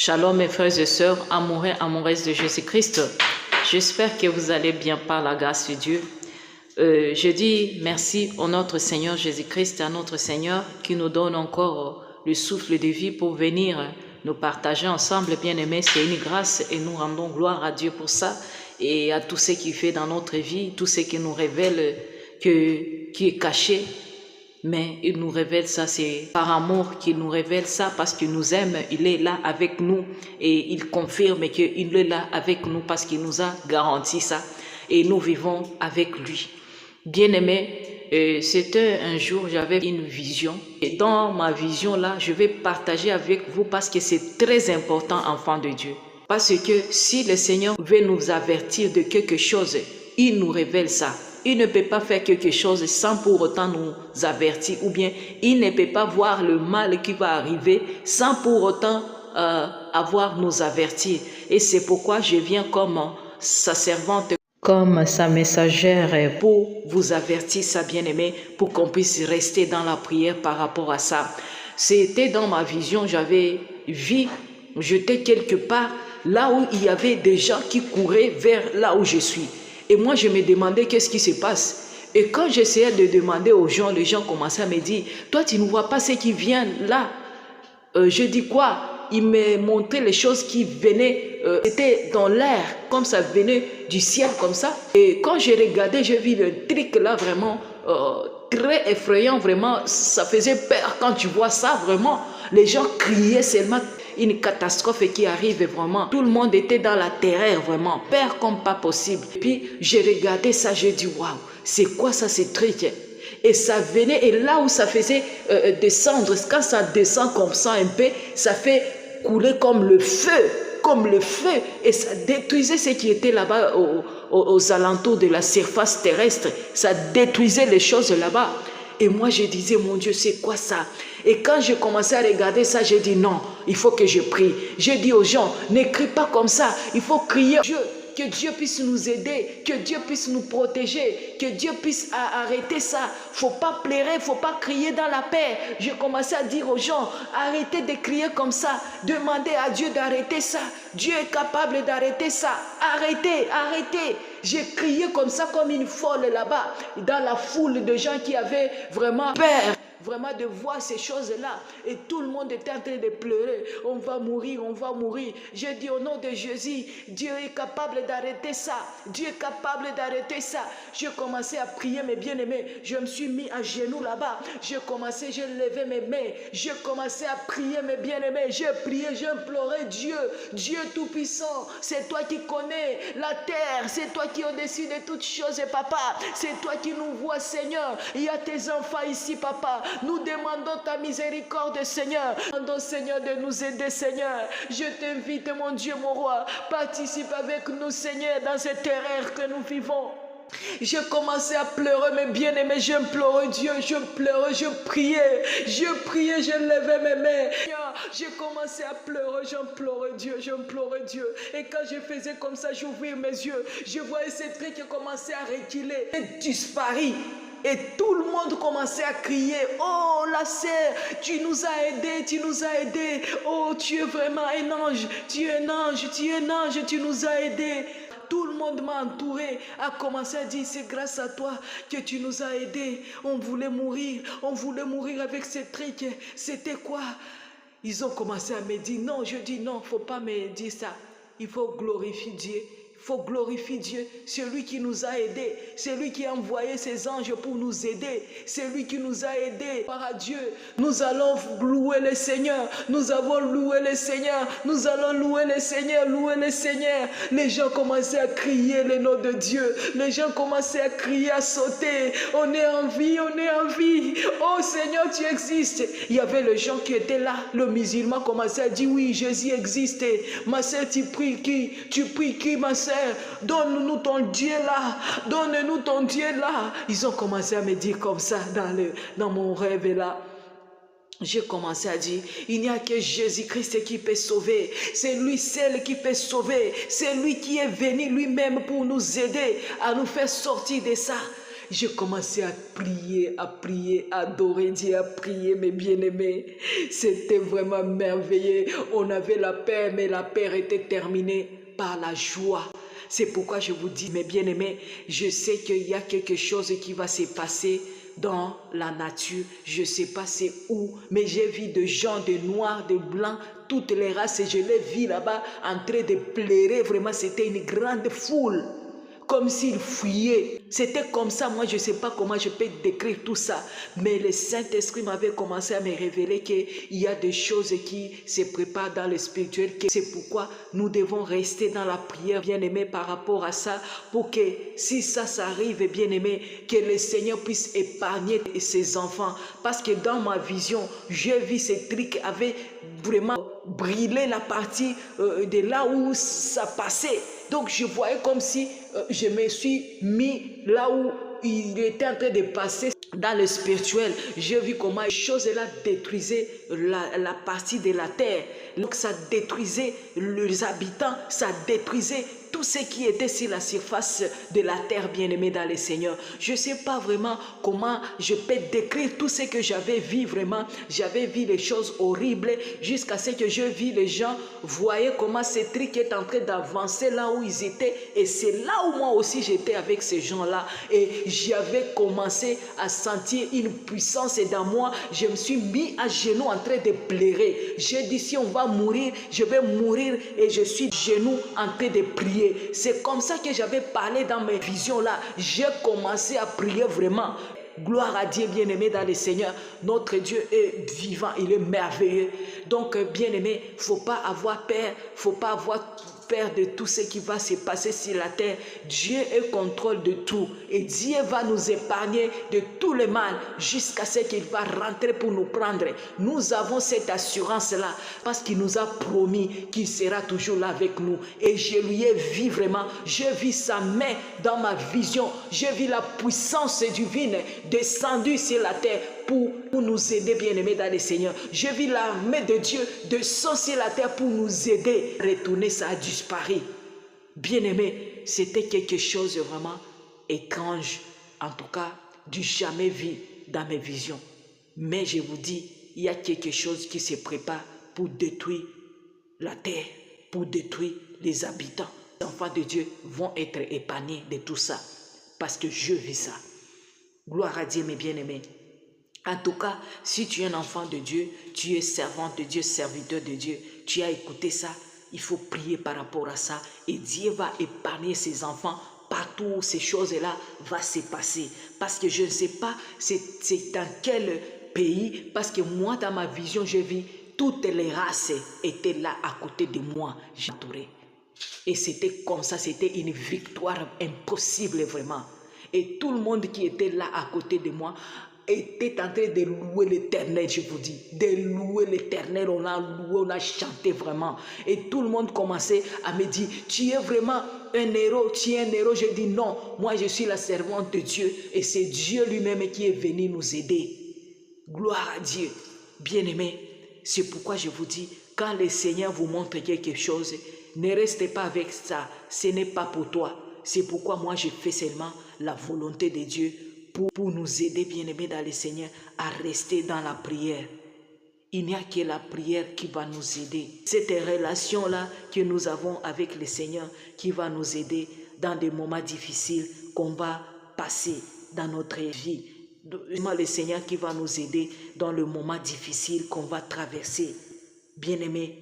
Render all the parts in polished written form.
Shalom mes frères et sœurs, amoureux, amoureuses de Jésus-Christ. J'espère que vous allez bien par la grâce de Dieu. Je dis merci à notre Seigneur Jésus-Christ, à notre Seigneur qui nous donne encore le souffle de vie pour venir nous partager ensemble. Bien-aimés, c'est une grâce et nous rendons gloire à Dieu pour ça et à tout ce qu'il fait dans notre vie, tout ce qui nous révèle qui est caché. Mais il nous révèle ça, c'est par amour qu'il nous révèle ça, parce qu'il nous aime, il est là avec nous et il confirme qu'il est là avec nous parce qu'il nous a garanti ça et nous vivons avec lui. Bien-aimé, c'était un jour, j'avais une vision et dans ma vision là, je vais partager avec vous parce que c'est très important, enfant de Dieu. Parce que si le Seigneur veut nous avertir de quelque chose, il nous révèle ça. Il ne peut pas faire quelque chose sans pour autant nous avertir, ou bien il ne peut pas voir le mal qui va arriver sans pour autant avoir nous avertir. Et c'est pourquoi je viens comme sa servante, comme sa messagère pour vous avertir, ça bien-aimé, pour qu'on puisse rester dans la prière par rapport à ça. C'était dans ma vision, j'avais vu, j'étais quelque part là où il y avait des gens qui couraient vers là où je suis. Et moi, je me demandais qu'est-ce qui se passe. Et quand j'essayais de demander aux gens, les gens commençaient à me dire, toi, tu ne vois pas ce qui vient là. Je dis quoi? Ils me montraient les choses qui venaient, c'était dans l'air, comme ça venait du ciel, comme ça. Et quand j'ai regardé, j'ai vu le truc là vraiment très effrayant, vraiment. Ça faisait peur quand tu vois ça, vraiment. Les gens criaient seulement. Une catastrophe qui arrive vraiment. Tout le monde était dans la terreur vraiment. Peur comme pas possible. Et puis j'ai regardé ça, j'ai dit waouh, c'est quoi ça ces trucs? Et ça venait, et là où ça faisait descendre, quand ça descend comme ça un peu, ça fait couler comme le feu. Et ça détruisait ce qui était là-bas aux alentours de la surface terrestre. Ça détruisait les choses là-bas. Et moi, je disais, mon Dieu, c'est quoi ça? Et quand je commençais à regarder ça, j'ai dit, non, il faut que je prie. J'ai dit aux gens, n'écris pas comme ça. Il faut crier Dieu, que Dieu puisse nous aider, que Dieu puisse nous protéger, que Dieu puisse arrêter ça. Il ne faut pas pleurer, il ne faut pas crier dans la paix. J'ai commencé à dire aux gens, arrêtez de crier comme ça. Demandez à Dieu d'arrêter ça. Dieu est capable d'arrêter ça. Arrêtez, arrêtez. J'ai crié comme ça, comme une folle là-bas, dans la foule de gens qui avaient vraiment peur. Vraiment de voir ces choses-là. Et tout le monde était en train de pleurer. On va mourir, on va mourir. J'ai dit au nom de Jésus, Dieu est capable d'arrêter ça. Dieu est capable d'arrêter ça. J'ai commencé à prier mes bien-aimés. Je me suis mis à genoux là-bas. J'ai levé mes mains. J'ai commencé à prier mes bien-aimés. J'ai prié, j'ai imploré Dieu. Dieu Tout-Puissant, c'est toi qui connais la terre. C'est toi qui es au-dessus de toutes choses, et papa. C'est toi qui nous vois, Seigneur. Il y a tes enfants ici, papa. Nous demandons ta miséricorde, Seigneur. Nous demandons, Seigneur, de nous aider, Seigneur. Je t'invite, mon Dieu, mon roi. Participe avec nous, Seigneur, dans cette terreur que nous vivons. J'ai commencé à pleurer, mes bien-aimés. J'implorais Dieu, je pleurais, je priais, je levais mes mains. J'ai commencé à pleurer, j'implorais Dieu. Et quand je faisais comme ça, j'ouvrais mes yeux. Je voyais ces trucs qui commençaient à reculer et disparaître. Et tout le monde commençait à crier, oh la sœur, tu nous as aidés, oh tu es vraiment un ange, tu es un ange, tu nous as aidés. Tout le monde m'a entouré, a commencé à dire, c'est grâce à toi que tu nous as aidés. On voulait mourir avec ces trucs. C'était quoi? Ils ont commencé à me dire, non, je dis non, il ne faut pas me dire ça. Il faut glorifier Dieu. Il faut glorifier Dieu, c'est lui qui nous a aidés, c'est lui qui a envoyé ses anges pour nous aider, c'est lui qui nous a aidés par Dieu. Nous allons louer le Seigneur, nous avons loué le Seigneur, nous allons louer le Seigneur. Les gens commençaient à crier le nom de Dieu, les gens commençaient à crier, à sauter, on est en vie, oh Seigneur tu existes. Il y avait les gens qui étaient là, le musulman commençait à dire, oui Jésus existe. Ma sœur, tu pries qui ma sœur? Donne-nous ton Dieu là, Ils ont commencé à me dire comme ça dans mon rêve là. J'ai commencé à dire, il n'y a que Jésus-Christ qui peut sauver. C'est lui seul qui peut sauver. C'est lui qui est venu lui-même pour nous aider à nous faire sortir de ça. j'ai commencé à prier, à adorer Dieu, à prier, mes bien-aimés. C'était vraiment merveilleux. On avait la paix, mais la paix était terminée par la joie. C'est pourquoi je vous dis, mes bien-aimés, je sais qu'il y a quelque chose qui va se passer dans la nature. Je ne sais pas c'est où, mais j'ai vu des gens, des noirs, des blancs, toutes les races, et je les vis là-bas en train de pleurer. Vraiment, c'était une grande foule, comme s'ils fuyaient. C'était comme ça. Moi, je ne sais pas comment je peux décrire tout ça, mais le Saint-Esprit m'avait commencé à me révéler qu'il y a des choses qui se préparent dans le spirituel. C'est pourquoi nous devons rester dans la prière, bien-aimés, par rapport à ça, pour que si ça arrive, bien-aimés, que le Seigneur puisse épargner ses enfants. Parce que dans ma vision, j'ai vu ces trucs avaient vraiment brûlé la partie de là où ça passait. Donc je voyais comme si je me suis mis là où il était en train de passer dans le spirituel. J'ai vu comment les choses-là détruisaient la partie de la terre. Donc ça détruisait les habitants, ça détruisait tout ce qui était sur la surface de la terre, bien-aimé dans le Seigneur. Je ne sais pas vraiment comment je peux décrire tout ce que j'avais vu vraiment. J'avais vu les choses horribles jusqu'à ce que je vis les gens voyaient comment ce truc est en train d'avancer là où ils étaient. Et c'est là où moi aussi j'étais avec ces gens-là. Et j'avais commencé à sentir une puissance dans moi. Je me suis mis à genoux en train de pleurer. J'ai dit si on va mourir, je vais mourir et je suis genoux en train de prier. C'est comme ça que j'avais parlé dans mes visions là. J'ai commencé à prier vraiment. Gloire à Dieu, bien-aimé dans le Seigneur. Notre Dieu est vivant, il est merveilleux. Donc, bien-aimé, il ne faut pas avoir peur, il ne faut pas avoir peur de tout ce qui va se passer sur la terre. Dieu est contrôle de tout et Dieu va nous épargner de tout le mal jusqu'à ce qu'il va rentrer pour nous prendre. Nous avons cette assurance-là parce qu'il nous a promis qu'il sera toujours là avec nous. Et je lui ai vu vraiment, j'ai vu sa main dans ma vision, j'ai vu la puissance divine descendue sur la terre pour nous aider, bien-aimés dans le Seigneur. J'ai vu l'armée de Dieu descendre sur la terre pour nous aider. Retourner, ça a disparu. Bien-aimés, c'était quelque chose de vraiment étrange, en tout cas, du jamais vu dans mes visions. Mais je vous dis, il y a quelque chose qui se prépare pour détruire la terre, pour détruire les habitants. Les enfants de Dieu vont être épargnés de tout ça, parce que je vis ça. Gloire à Dieu, mes bien-aimés. En tout cas, si tu es un enfant de Dieu, tu es servante de Dieu, serviteur de Dieu, tu as écouté ça, il faut prier par rapport à ça et Dieu va épargner ses enfants partout où ces choses-là vont se passer. Parce que je ne sais pas c'est dans quel pays, parce que moi dans ma vision, j'ai vu toutes les races étaient là à côté de moi, j'ai adoré. Et c'était comme ça, c'était une victoire impossible vraiment. Et tout le monde qui était là à côté de moi était en train de louer l'Éternel, je vous dis. De louer l'Éternel, on a loué, on a chanté vraiment. Et tout le monde commençait à me dire, tu es vraiment un héros, tu es un héros. Je dis non, moi je suis la servante de Dieu. Et c'est Dieu lui-même qui est venu nous aider. Gloire à Dieu. Bien-aimés, c'est pourquoi je vous dis, quand le Seigneur vous montre quelque chose, ne restez pas avec ça, ce n'est pas pour toi. C'est pourquoi moi je fais seulement la volonté de Dieu pour nous aider, bien-aimés dans le Seigneur, à rester dans la prière. Il n'y a que la prière qui va nous aider. Cette relation-là que nous avons avec le Seigneur qui va nous aider dans des moments difficiles qu'on va passer dans notre vie. C'est le Seigneur qui va nous aider dans le moment difficile qu'on va traverser. Bien-aimés,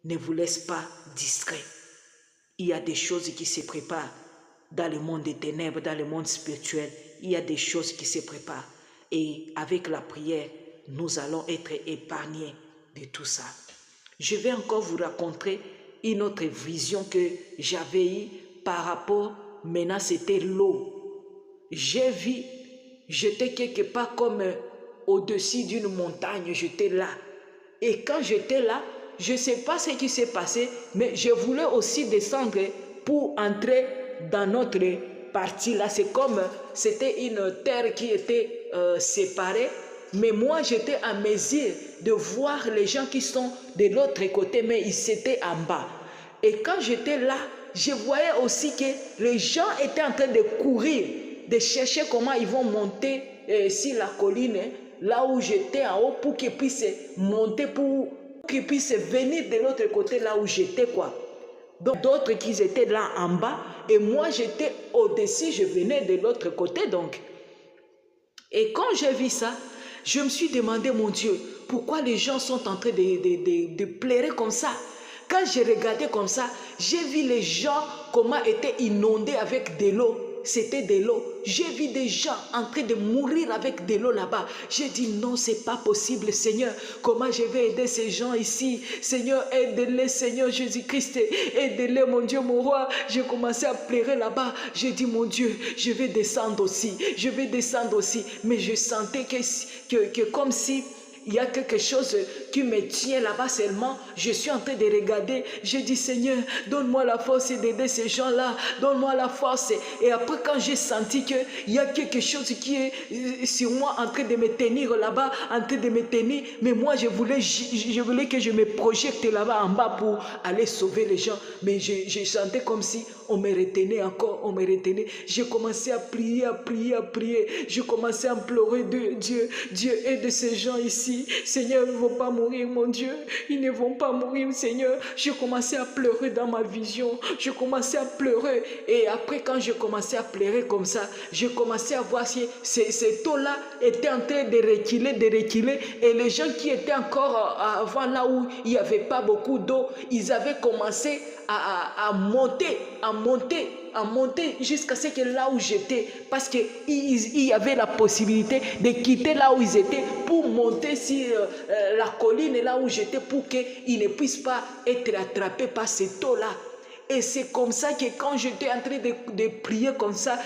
ne vous laisse pas distrait. Il y a des choses qui se préparent dans le monde des ténèbres, dans le monde spirituel. Il y a des choses qui se préparent. Et avec la prière, nous allons être épargnés de tout ça. Je vais encore vous raconter une autre vision que j'avais eue par rapport, maintenant c'était l'eau. J'ai vu, j'étais quelque part comme au-dessus d'une montagne, j'étais là. Et quand j'étais là, je ne sais pas ce qui s'est passé, mais je voulais aussi descendre pour entrer dans notre partie là. C'est comme, c'était une terre qui était séparée, mais moi j'étais à mesure de voir les gens qui sont de l'autre côté, mais ils étaient en bas. Et quand j'étais là, je voyais aussi que les gens étaient en train de courir de chercher comment ils vont monter sur la colline, là où j'étais en haut, pour qu'ils puissent monter, pour qu'ils puissent venir de l'autre côté, là où j'étais, quoi. Donc d'autres qui étaient là en bas, et moi j'étais au-dessus, je venais de l'autre côté, donc. Et quand j'ai vu ça, je me suis demandé, mon Dieu, pourquoi les gens sont en train de pleurer comme ça? Quand j'ai regardé comme ça, j'ai vu les gens comment étaient inondés avec de l'eau. C'était de l'eau. J'ai vu des gens en train de mourir avec de l'eau là-bas. J'ai dit non, c'est pas possible, Seigneur. Comment je vais aider ces gens ici? Seigneur, aide-les, Seigneur Jésus-Christ. Aide-les, mon Dieu, mon roi. J'ai commencé à pleurer là-bas. J'ai dit, mon Dieu, je vais descendre aussi. Je vais descendre aussi. Mais je sentais que comme si il y a quelque chose qui me tient là-bas seulement. Je suis en train de regarder. Je dis, Seigneur, donne-moi la force d'aider ces gens-là. Donne-moi la force. Et après, quand j'ai senti qu'il y a quelque chose qui est sur moi en train de me tenir là-bas, en train de me tenir, mais moi, je voulais que je me projette là-bas en bas pour aller sauver les gens. Mais je sentais comme si on me retenait encore, on me retenait. J'ai commencé à prier, à prier, à prier. Je commençais à implorer de Dieu. Dieu, aide ces gens ici. Seigneur, ils ne vont pas mourir, mon Dieu. Ils ne vont pas mourir, Seigneur. Je commençais à pleurer dans ma vision. Je commençais à pleurer. Et après, quand je commençais à pleurer comme ça, je commençais à voir si ces taux-là étaient en train de reculer. Et les gens qui étaient encore avant là où il n'y avait pas beaucoup d'eau, ils avaient commencé à monter jusqu'à ce que là où j'étais, parce qu'il y avait la possibilité de quitter là où ils étaient pour monter sur la colline là où j'étais, pour qu'ils ne puissent pas être attrapés par ces taux-là. Et c'est comme ça que quand j'étais en train de prier comme ça,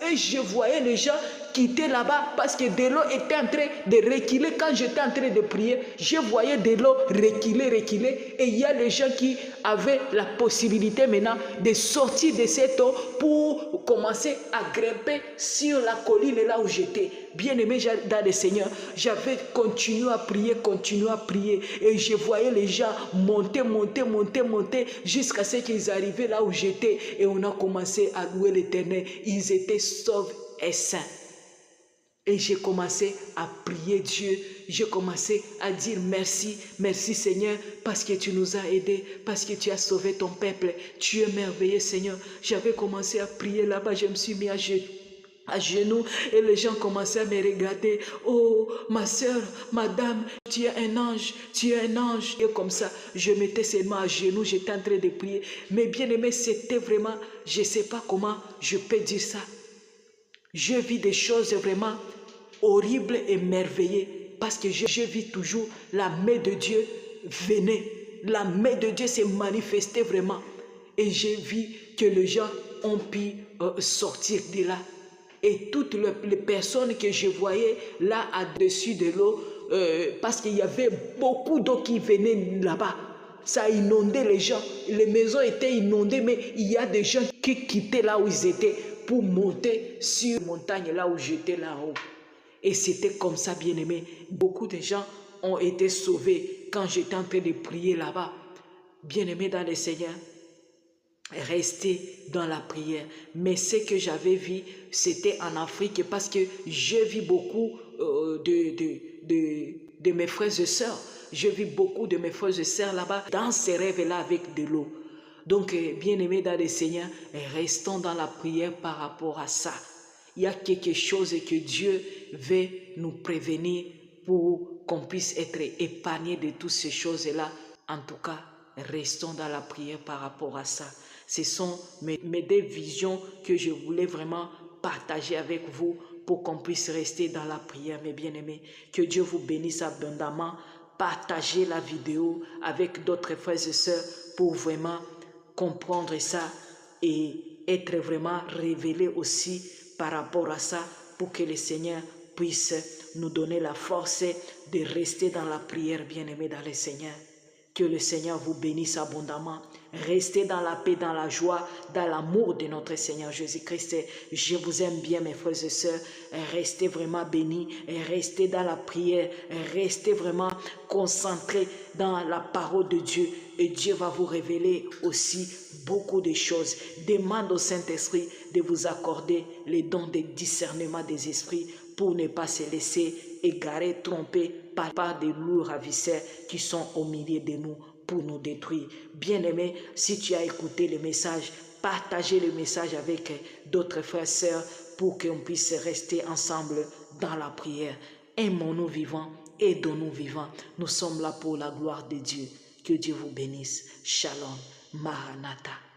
et je voyais les gens quitter là-bas parce que de l'eau était en train de reculer. Quand j'étais en train de prier, je voyais de l'eau reculer. Et il y a les gens qui avaient la possibilité maintenant de sortir de cette eau pour commencer à grimper sur la colline là où j'étais. Bien-aimé dans le Seigneur, j'avais continué à prier. Et je voyais les gens monter jusqu'à ce qu'ils arrivaient là où j'étais. Et on a commencé à louer l'Éternel. Ils étaient saufs et saints. Et j'ai commencé à prier Dieu. J'ai commencé à dire merci Seigneur, parce que tu nous as aidés, parce que tu as sauvé ton peuple. Tu es merveilleux, Seigneur. J'avais commencé à prier là-bas, je me suis mis à genoux et les gens commençaient à me regarder. Oh, ma soeur, madame, tu es un ange. Et comme ça, je m'étais seulement à genoux, j'étais en train de prier. Mais bien aimé, c'était vraiment, je ne sais pas comment je peux dire ça. Je vis des choses vraiment horribles et merveilleuses, parce que je vis toujours la main de Dieu venait. La main de Dieu s'est manifestée vraiment. Et j'ai vu que les gens ont pu sortir de là. Et toutes les personnes que je voyais là, au-dessus de l'eau, parce qu'il y avait beaucoup d'eau qui venait là-bas. Ça a inondé les gens. Les maisons étaient inondées, mais il y a des gens qui quittaient là où ils étaient pour monter sur la montagne là où j'étais là-haut. Et c'était comme ça, bien-aimé. Beaucoup de gens ont été sauvés quand j'étais en train de prier là-bas. Bien-aimé dans le Seigneur, rester dans la prière. Mais ce que j'avais vu, c'était en Afrique, parce que j'ai vu beaucoup de mes frères et sœurs. Je vis beaucoup de mes frères et sœurs là-bas, dans ces rêves-là avec de l'eau. Donc, bien-aimés dans le Seigneur, restons dans la prière par rapport à ça. Il y a quelque chose que Dieu veut nous prévenir pour qu'on puisse être épargné de toutes ces choses-là. En tout cas, restons dans la prière par rapport à ça. Ce sont mes deux visions que je voulais vraiment partager avec vous pour qu'on puisse rester dans la prière, mes bien-aimés. Que Dieu vous bénisse abondamment. Partagez la vidéo avec d'autres frères et sœurs pour vraiment comprendre ça et être vraiment révélé aussi par rapport à ça, pour que le Seigneur puisse nous donner la force de rester dans la prière, bien-aimés dans le Seigneur. Que le Seigneur vous bénisse abondamment. Restez dans la paix, dans la joie, dans l'amour de notre Seigneur Jésus-Christ. Je vous aime bien, mes frères et sœurs. Restez vraiment bénis. Restez dans la prière. Restez vraiment concentrés dans la parole de Dieu. Et Dieu va vous révéler aussi beaucoup de choses. Demande au Saint-Esprit de vous accorder les dons de discernement des esprits pour ne pas se laisser égarer, tromper par des loups ravisseurs qui sont au milieu de nous pour nous détruire. Bien-aimé, si tu as écouté le message, partagez le message avec d'autres frères et sœurs pour qu'on puisse rester ensemble dans la prière. Aimons-nous vivants, aidons-nous vivants. Nous sommes là pour la gloire de Dieu. Que Dieu vous bénisse. Shalom. Maranatha.